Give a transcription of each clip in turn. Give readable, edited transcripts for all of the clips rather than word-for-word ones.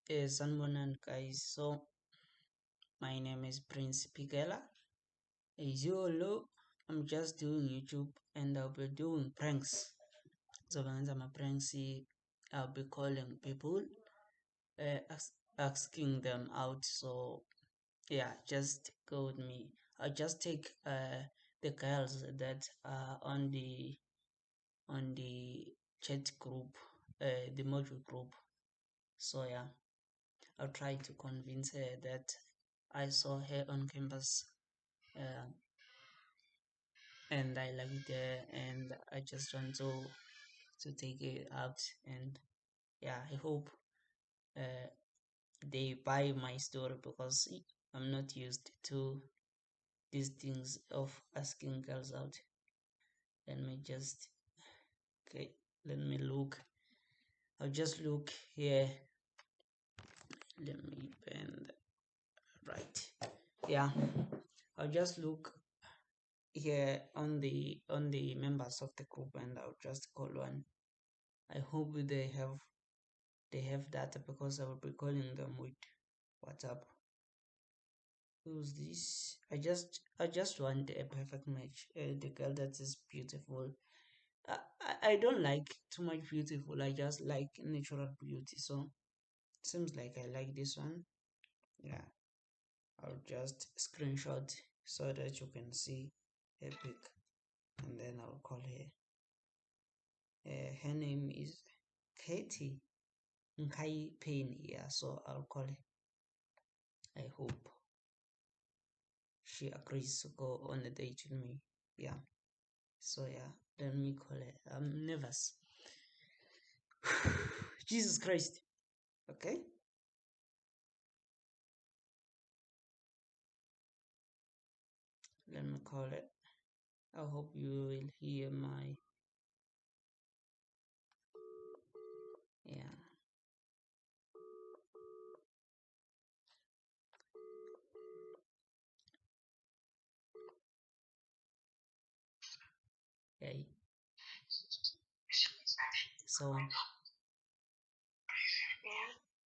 Sanbonan guys, so my name is Prince Pigela. As you all know, I'm just doing YouTube and I'll be doing pranks. So when I'm a pranks, I'll be calling people, asking them out. So yeah, just go with me. I'll just take the girls that are on the chat group, the module group. So yeah, I'll try to convince her that I saw her on campus, uh, and I liked her, and I just want to take it out. And yeah, I hope uh, they buy my story because I'm not used to these things of asking girls out. Let me just okay. Let me look. I'll just look here. Let me bend right. Yeah, I'll just look here on the members of the group and I'll just call one. I hope they have data because I will be calling them with WhatsApp. Who's this? I just want a perfect match. The girl that is beautiful. I don't like too much beautiful. I just like natural beauty. So seems like I like this one. Yeah, I'll just screenshot so that you can see her pic, and then I'll call her. Her name is Katie Nkai Payne. Yeah, so I'll call her. I hope she agrees to go on a date with me. Yeah. So yeah, let me call it. I'm nervous. Jesus Christ. Okay. Let me call it. I hope you will hear my yeah. Hey. So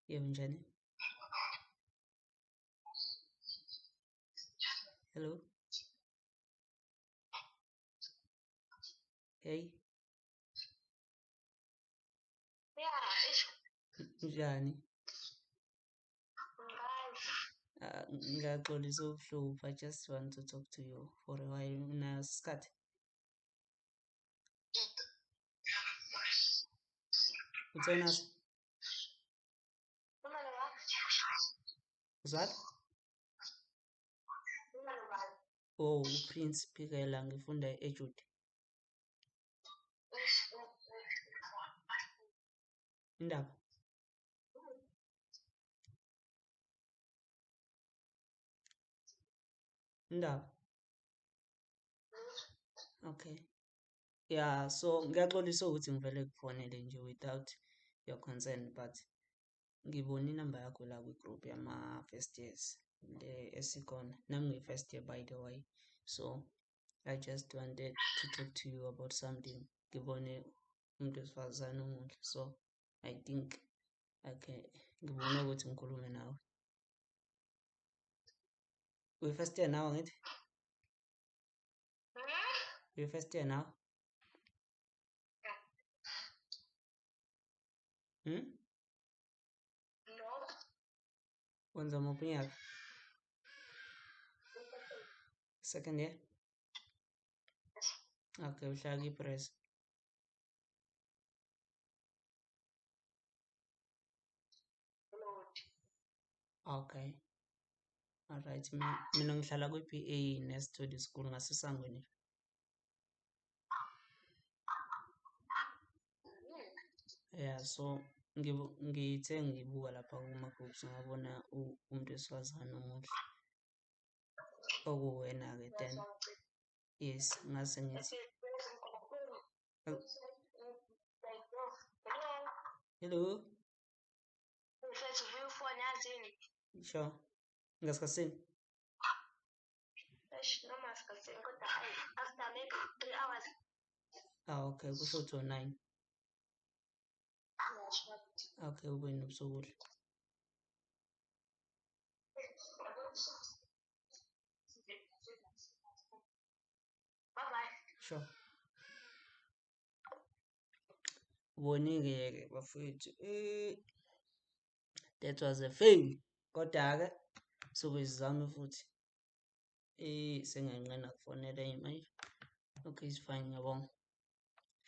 yeah, Jenny. Hello. Hey. Njani? Ngaxolisa ubuhlobo. I just want to talk to you for a while. Unasikhathi? Uthonas? Uzwaphi? Oh, uPrince Phikela ngifunda eJude. Indaba? Indaba? Okay. Yeah, so ngiyaxolisa ukuthi ngivele kufonele nje without your consent, but ngibone inamba yakho la kwi-group yama-first years le esikhona. Nami ngiyi-first year by the way. So I just wanted to talk to you about something. Ngibone umuntu wesifazane omuhle. So I think okay, ngibone ukuthi ngikhulume nawe. Uyi-first year now angithi? Uyi-first year now? Hmm? Wenza muphi unyaka? Second year? Okay, uhlala kwi-press. Okay. Alright, mina ngihlala kwi-PA ne-study school ngaseSangweni. Yeah, so ngithe ngibuka lapha kuma-groups ngabona umuntu wesifazane omuhle okuwena-ke then yes ngase ngithi hello sure ngasikhathini okay kusho ukuthi o-9 okay ube nobusuku obuhle. Sure. Ubonike-ke bafowethu, that was a fail. Kodwa-ke sobe sizame futhi. Senganqena kufonela manje. Okay, it's fine, ngiyabonga.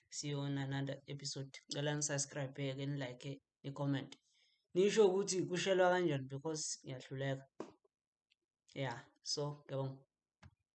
See you on another episode. Cela ni-subscribe-ke, ni-like, ni-comment. Nisho ukuthi kushelwa kanjani because ngiyahluleka. Yeah, so ngiyabonga.